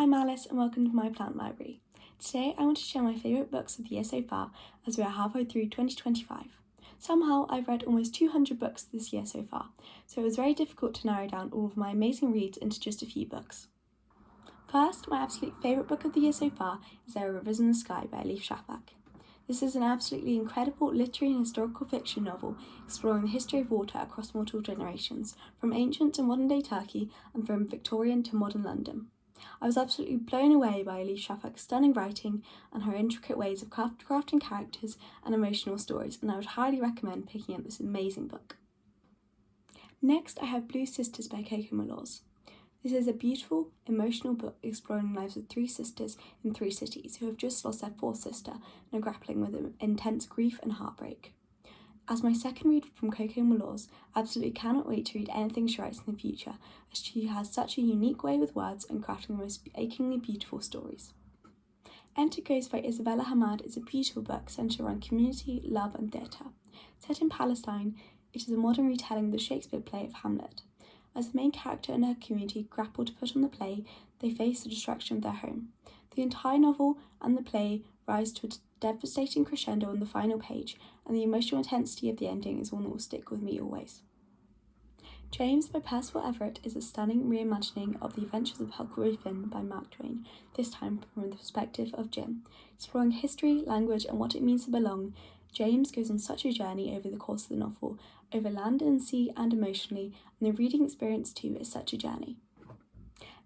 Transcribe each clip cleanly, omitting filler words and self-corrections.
I'm Alice and welcome to my plant library. Today I want to share my favourite books of the year so far as we are halfway through 2025. Somehow I've read almost 200 books this year so far, so it was very difficult to narrow down all of my amazing reads into just a few books. First, my absolute favourite book of the year so far is There Are Rivers in the Sky by Elif Shafak. This is an absolutely incredible literary and historical fiction novel exploring the history of water across multiple generations, from ancient to modern day Turkey and from Victorian to modern London. I was absolutely blown away by Elif Shafak's stunning writing and her intricate ways of crafting characters and emotional stories, and I would highly recommend picking up this amazing book. Next, I have Blue Sisters by Coco Mallows. This is a beautiful, emotional book exploring the lives of three sisters in three cities who have just lost their fourth sister and are grappling with intense grief and heartbreak. As my second read from Coco Mallows, I absolutely cannot wait to read anything she writes in the future, as she has such a unique way with words and crafting the most achingly beautiful stories. Enter Ghost by Isabella Hamad is a beautiful book centered around community, love and theatre. Set in Palestine, it is a modern retelling of the Shakespeare play of Hamlet. As the main character and her community grapple to put on the play, they face the destruction of their home. The entire novel and the play rise to a devastating crescendo on the final page, and the emotional intensity of the ending is one that will stick with me always. James by Percival Everett is a stunning reimagining of the adventures of Huckleberry Finn by Mark Twain, this time from the perspective of Jim. Exploring history, language and what it means to belong, James goes on such a journey over the course of the novel, over land and sea and emotionally, and the reading experience too is such a journey.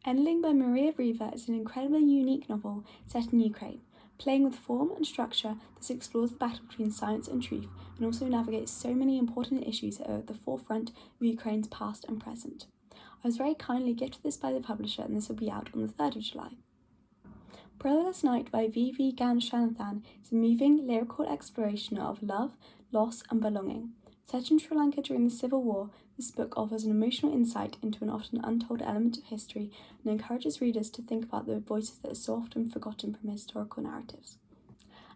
Endling by Maria Riva is an incredibly unique novel set in Ukraine. Playing with form and structure, this explores the battle between science and truth and also navigates so many important issues that are at the forefront of Ukraine's past and present. I was very kindly gifted this by the publisher, and this will be out on the 3rd of July. Brotherless Night by V.V. Ganeshanathan is a moving, lyrical exploration of love, loss and belonging. Set in Sri Lanka during the Civil War, this book offers an emotional insight into an often untold element of history and encourages readers to think about the voices that are so often forgotten from historical narratives.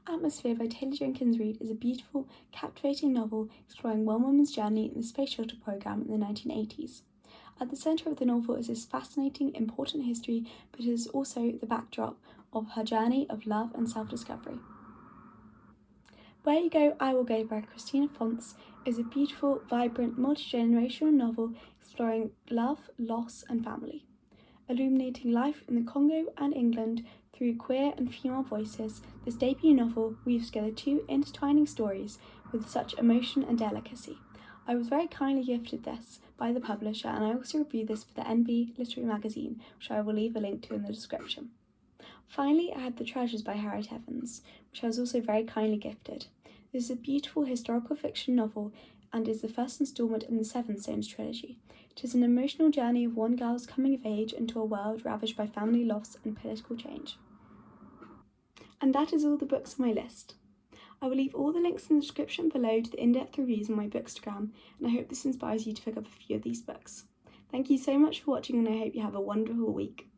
Atmosphere by Taylor Jenkins Reid is a beautiful, captivating novel exploring one woman's journey in the space shuttle program in the 1980s. At the centre of the novel is this fascinating, important history, but it is also the backdrop of her journey of love and self-discovery. Where You Go, I Will Go by Christina Fontes is a beautiful, vibrant, multi-generational novel exploring love, loss and family. Illuminating life in the Congo and England through queer and female voices, this debut novel weaves together two intertwining stories with such emotion and delicacy. I was very kindly gifted this by the publisher, and I also reviewed this for the NB Literary Magazine, which I will leave a link to in the description. Finally, I had The Treasures by Harriet Evans, which I was also very kindly gifted. This is a beautiful historical fiction novel and is the first instalment in the Seven Stones trilogy. It is an emotional journey of one girl's coming of age into a world ravaged by family loss and political change. And that is all the books on my list. I will leave all the links in the description below to the in-depth reviews on my Bookstagram, and I hope this inspires you to pick up a few of these books. Thank you so much for watching, and I hope you have a wonderful week.